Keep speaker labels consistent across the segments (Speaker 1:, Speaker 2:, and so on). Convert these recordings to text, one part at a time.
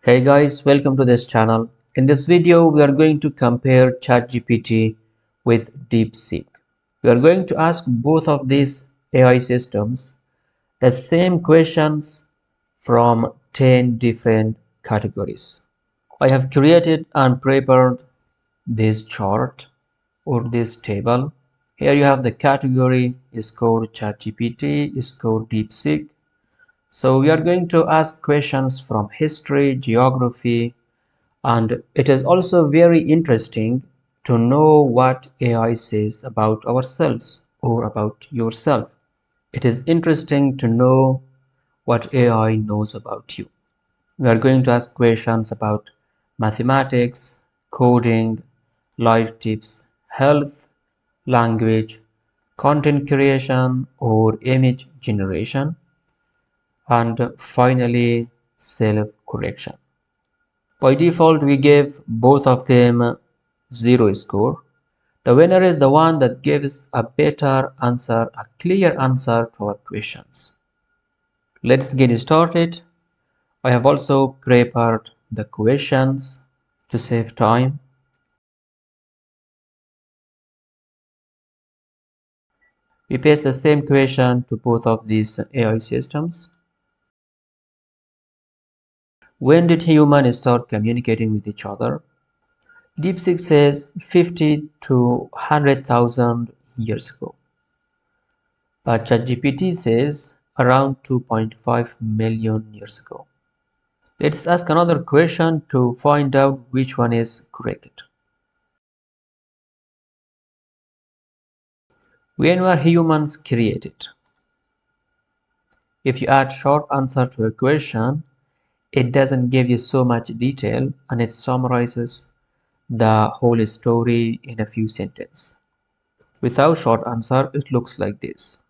Speaker 1: Hey guys, welcome to this channel. In this video, we are going to compare ChatGPT with DeepSeek. We are going to ask both of these AI systems the same questions from 10 different categories. I have created and prepared this chart or this table. Here you have the category is called ChatGPT, is called DeepSeek. So we are going to ask questions from history, geography, and it is also very interesting to know what AI says about ourselves or about yourself. It is interesting to know what AI knows about you. We are going to ask questions about mathematics, coding, life tips, health, language, content creation or image generation, and finally self-correction. By default, we give both of them 0 score. The winner is the one that gives a better answer, a clear answer to our questions. Let's get started. I have also prepared the questions to save time. We paste the same question to both of these AI systems. When did humans start communicating with each other? DeepSeek says 50 to 100,000 years ago. But ChatGPT says around 2.5 million years ago. Let's ask another question to find out which one is correct. When were humans created? If you add short answer to a question, it doesn't give you so much detail and it summarizes the whole story in a few sentences. Without short answer, it looks like this.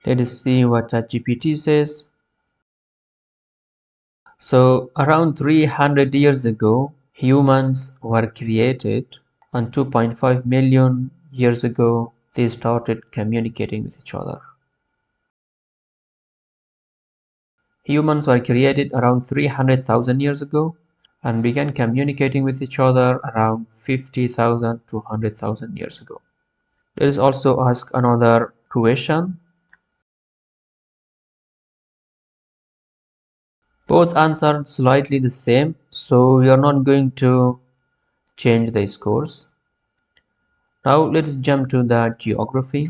Speaker 1: Let us see what ChatGPT says. So around 300 years ago, humans were created, and 2.5 million years ago, they started communicating with each other. Humans were created around 300,000 years ago and began communicating with each other around 50,000 to 100,000 years ago. Let us also ask another question. Both answered slightly the same, so we are not going to change the scores. Now let's jump to the geography.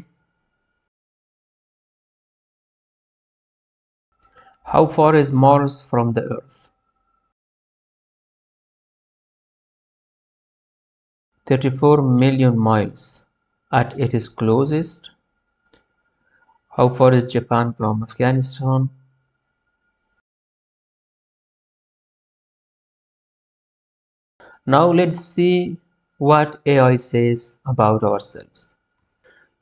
Speaker 1: How far is Mars from the Earth? 34 million miles at its closest. How far is Japan from Afghanistan? Now let's see what AI says about ourselves.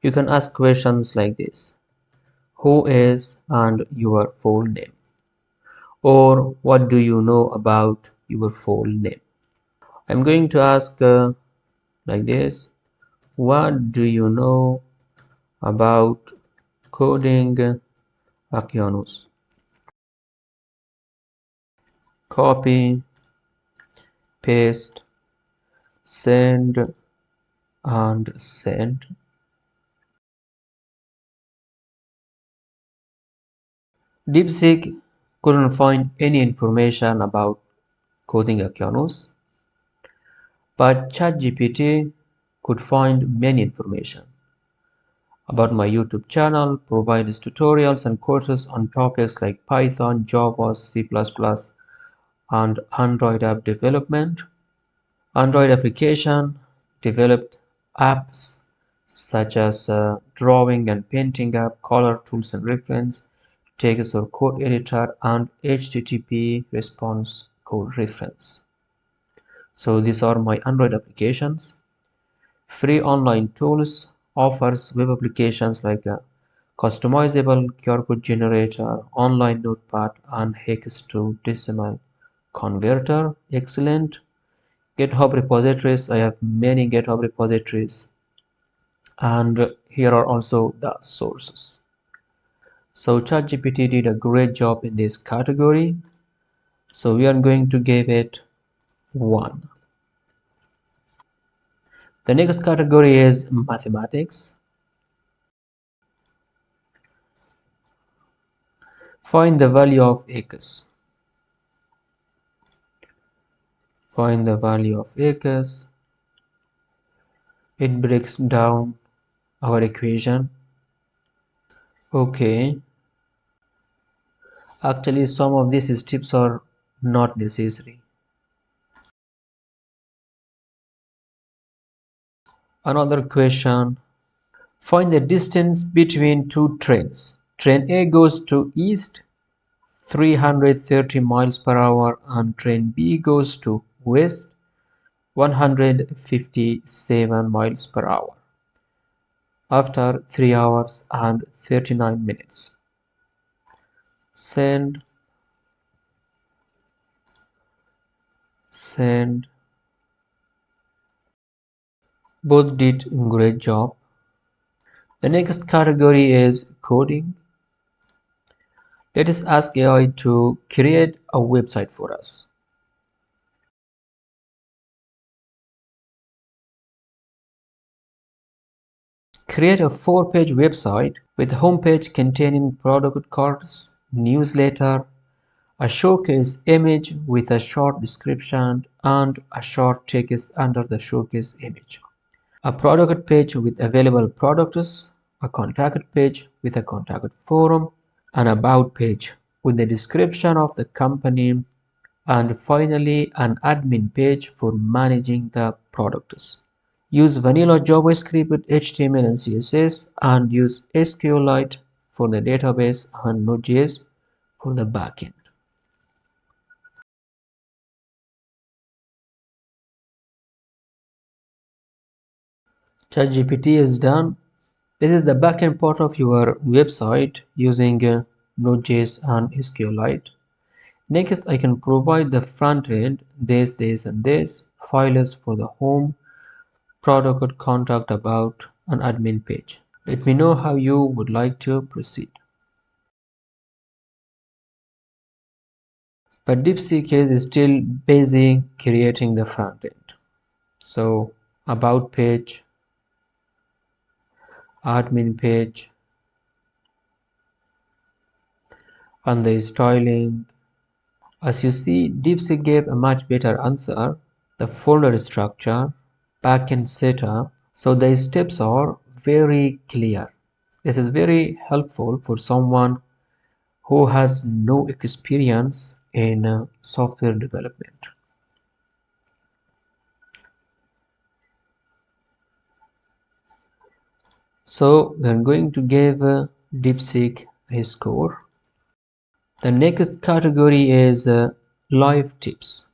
Speaker 1: You can ask questions like this. Who is and your full name? Or what do you know about your full name? I'm going to ask like this. What do you know about coding Aquianus? Copy, paste, send, and send. DeepSeek couldn't find any information about coding Aquianus, but ChatGPT could find many information about my YouTube channel, provides tutorials and courses on topics like Python, Java, C++, and Android app development. Android application developed apps such as drawing and painting app, color tools and reference, text or code editor, and HTTP response code reference. So these are my Android applications. Free online tools offers web applications like a customizable QR code generator, online notepad, and hex to decimal converter. Excellent. GitHub repositories. I have many GitHub repositories, and here are also the sources. So ChatGPT did a great job in this category. So we are going to give it 1. The next category is mathematics. Find the value of x. Find the value of x. It breaks down our equation. Okay. Actually, some of these steps are not necessary. Another question. Find the distance between two trains. Train A goes to east 330 miles per hour and train B goes to west 157 miles per hour after 3 hours and 39 minutes. Send. Both did a great job. The next category is coding. Let us ask AI to create a website for us. Create a 4-page website with a homepage containing product cards, newsletter, a showcase image with a short description and a short text under the showcase image, a product page with available products, a contact page with a contact forum, an about page with the description of the company, and finally an admin page for managing the products. Use vanilla JavaScript with HTML and CSS and use SQLite for the database and Node.js for the backend. ChatGPT is done. This is the backend part of your website using Node.js and SQLite. Next, I can provide the front end, this, and this, files for the home, product, contact, about, and admin page. Let me know how you would like to proceed. But DeepSeek is still busy creating the front end. So, about page, admin page, and the styling. As you see, DeepSeek gave a much better answer. The folder structure, backend setup. So the steps are very clear. This is very helpful for someone who has no experience in software development. So we are going to give DeepSeek a score. The next category is life tips.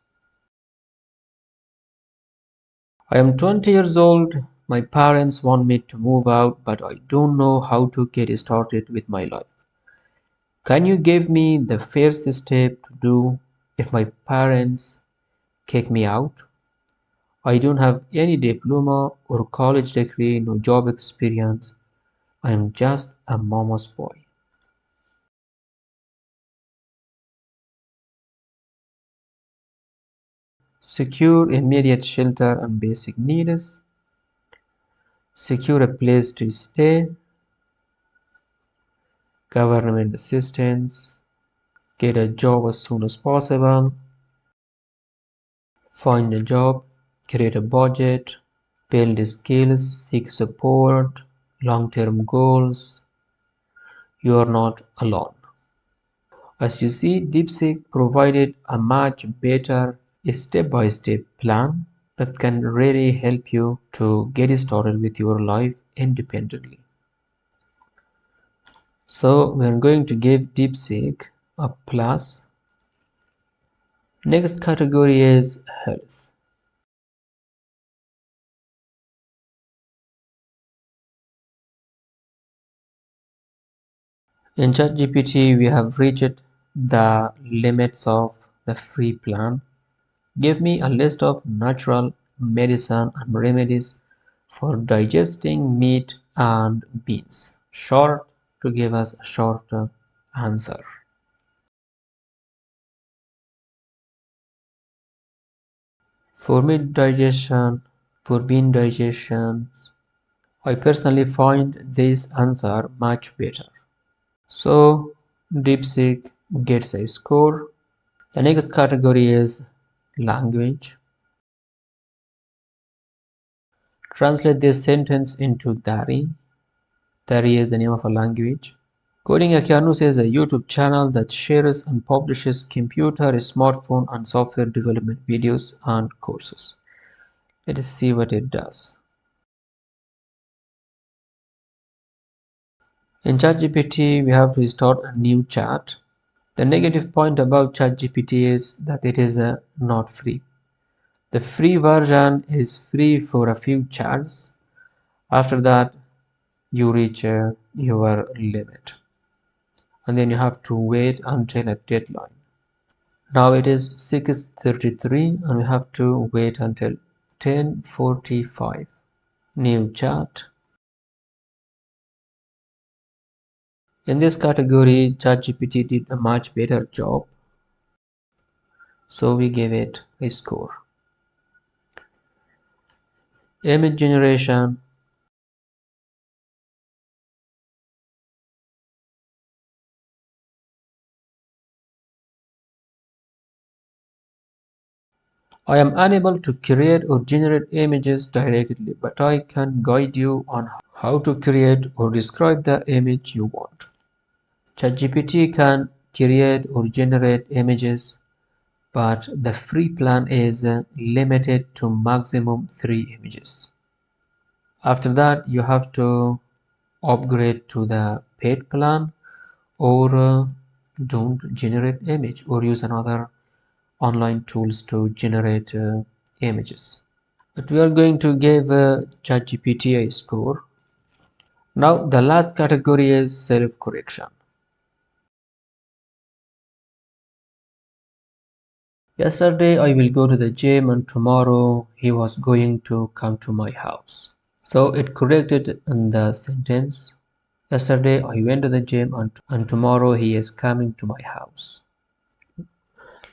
Speaker 1: I am 20 years old. My parents want me to move out, but I don't know how to get started with my life. Can you give me the first step to do if my parents kick me out? I don't have any diploma or college degree, no job experience. I am just a mama's boy. Secure immediate shelter and basic needs. Secure a place to stay. Government assistance. Get a job as soon as possible. Find a job. Create a budget. Build skills. Seek support. Long-term goals. You are not alone. As you see, DeepSeek provided a much better step-by-step plan that can really help you to get started with your life independently. So we're going to give DeepSeek a plus. Next category is health. In ChatGPT, we have reached the limits of the free plan. Give me a list of natural medicine and remedies for digesting meat and beans. Short, to give us a short answer. For meat digestion, for bean digestion, I personally find this answer much better. So DeepSeek gets a score. The next category is language. Translate this sentence into Dari. Dari is the name of a language. Coding Akianus is a YouTube channel that shares and publishes computer, smartphone, and software development videos and courses. Let us see what it does. In ChatGPT, we have to start a new chat. The negative point about ChatGPT is that it is not free. The free version is free for a few chats. After that, you reach your limit. And then you have to wait until a deadline. Now it is 6:33 and we have to wait until 10:45. New chat. In this category, ChatGPT did a much better job, so we gave it a score. Image generation. I am unable to create or generate images directly, but I can guide you on how to create or describe the image you want. ChatGPT can create or generate images, but the free plan is limited to maximum 3 images. After that, you have to upgrade to the paid plan or don't generate image or use another online tools to generate images. But we are going to give ChatGPT a score. Now the last category is self-correction. Yesterday I will go to the gym and tomorrow he was going to come to my house. So it corrected in the sentence. Yesterday I went to the gym and tomorrow he is coming to my house.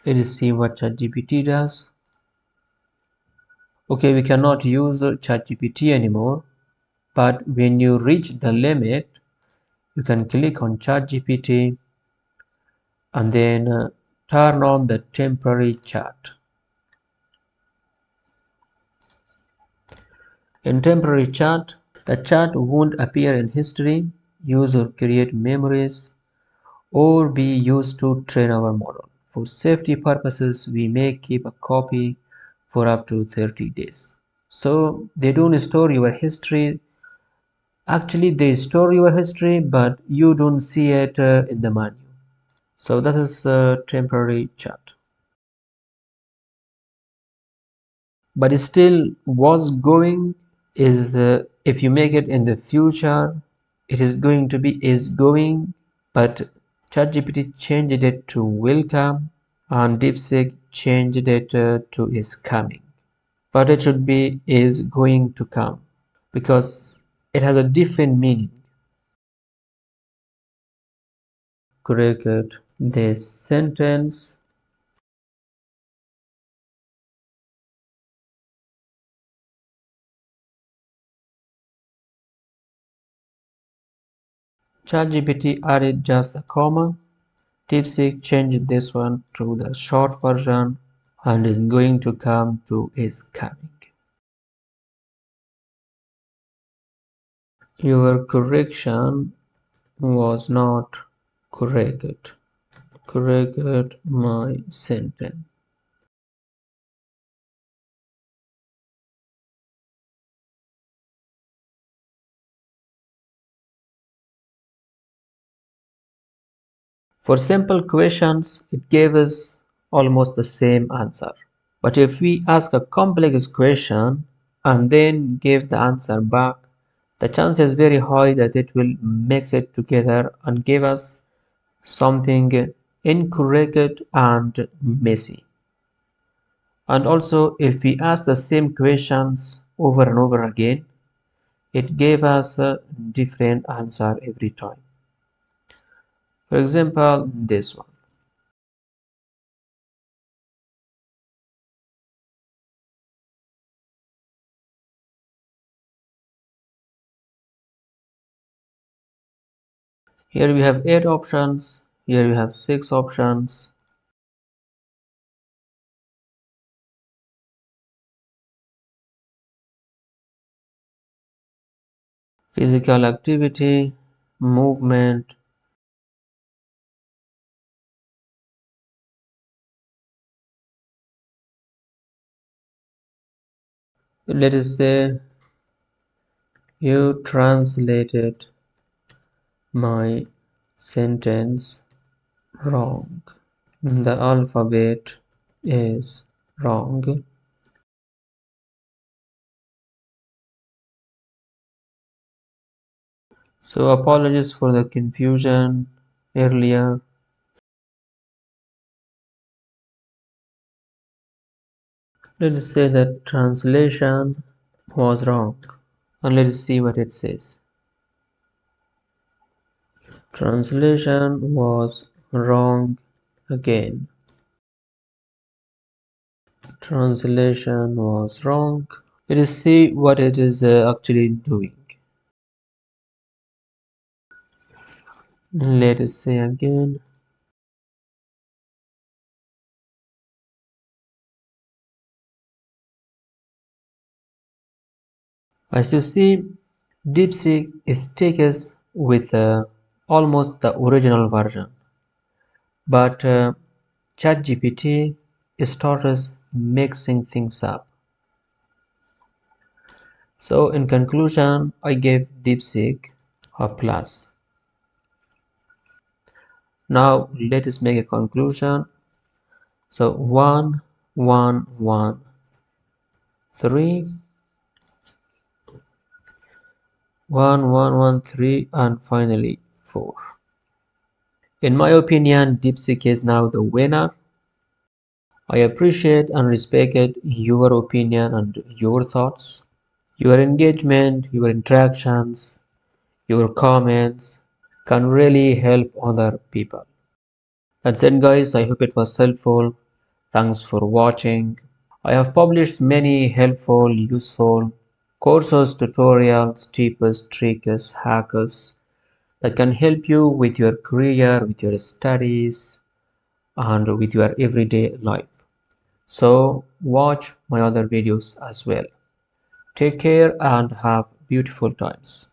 Speaker 1: Let us see what ChatGPT does. Okay, we cannot use ChatGPT anymore, but when you reach the limit, you can click on ChatGPT and then turn on the temporary chat. In temporary chat, the chat won't appear in history, use or create memories, or be used to train our model. For safety purposes, we may keep a copy for up to 30 days. So they don't store your history. Actually, they store your history, but you don't see it in the menu. So that is temporary chat. But still, what's going is if you make it in the future, it is going to be is going, but ChatGPT changed it to will come and DeepSeek changed it to is coming. But it should be is going to come because it has a different meaning. Correct this sentence. ChatGPT added just a comma. DeepSeek changed this one to the short version and is going to come to is coming. Your correction was not correct. Correct my sentence. For simple questions, it gave us almost the same answer. But if we ask a complex question and then give the answer back, the chance is very high that it will mix it together and give us something incorrect and messy. And also, if we ask the same questions over and over again, it gave us a different answer every time. For example, this one. Here we have 8 options. Here we have 6 options. Physical activity, movement. Let us say you translated my sentence wrong. The alphabet is wrong. So apologies for the confusion earlier. Let us say that translation was wrong. And let us see what it says. Translation was wrong again. Translation was wrong. Let us see what it is actually doing. Let us say again. As you see, DeepSeek is takes with almost the original version, but ChatGPT starts mixing things up. So in conclusion, I gave DeepSeek a plus. Now let us make a conclusion. So 1, 1, 1, 3, 1, 1, 1, 3, and finally 4. In my opinion, DeepSeek is now the winner. I appreciate and respect your opinion and your thoughts, your engagement, your interactions, your comments can really help other people. That's it guys, I hope it was helpful. Thanks for watching. I have published many helpful, useful courses, tutorials, tips, tricks, hacks that can help you with your career, with your studies, and with your everyday life. So watch my other videos as well. Take care and have beautiful times.